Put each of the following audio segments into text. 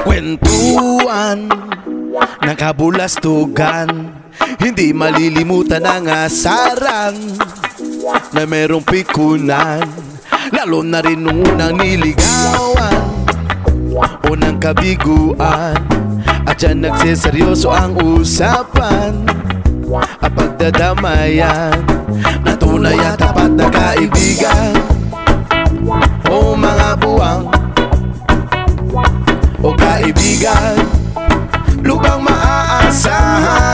Kwentuhan ng kabulastugan, hindi malilimutan ang asaran na merong pikunan, lalo na rin nung unang niligawan, unang kabiguan. At dyan nagsiseryoso ang usapan at pagdadamayan na tunay at tapat na kaibigan. O mga buwang o kaibigan, lubang maaasahan.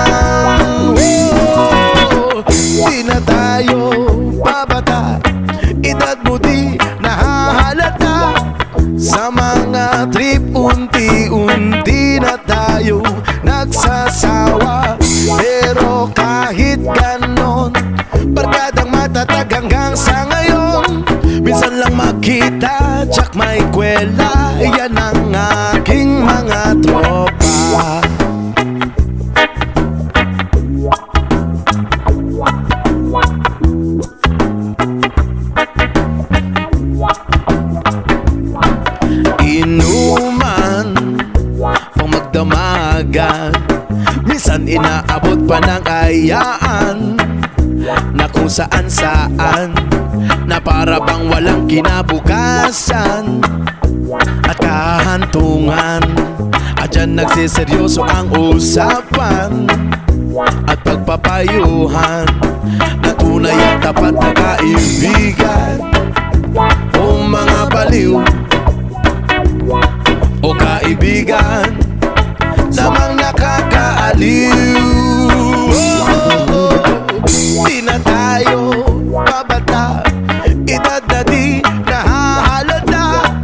Di na tayo babata, edad mo di nahahalata. Sa mga trip unti-unti na tayo nagsasawa. Pero kahit ganon, barkadang matatag hanggang sa ngayon. Minsan lang makita, tsak may kwela, yan ang aking mga tropa. Inuman pang magdamagan, minsan inaabot pa ng ayaan na kung saan-saan, na para bang walang kinabukasan at kahantungan. At dyan nagsiseryoso ang usapan at pagpapayuhan na tunay at tapat na kaibigan. O mga baliw o kaibigan, namang nakakaaliw. Di na tayo babata, edad na di nahahalata.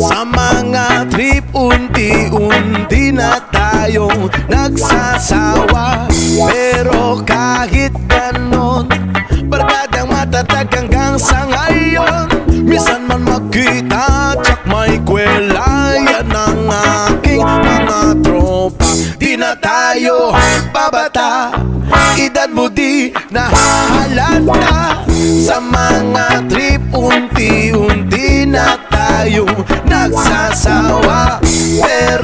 Sa mga trip unti-unti na tayo nagsasawa. Pero kahit ganon, barkadang matatag hanggang sa ngayon. Minsan man magkita, tsak may kwela, yan ang aking mga tropa. Di na tayo babata, edad mo di nahahalata. Sa mga trip unti-unti na tayo nagsasawa. Pero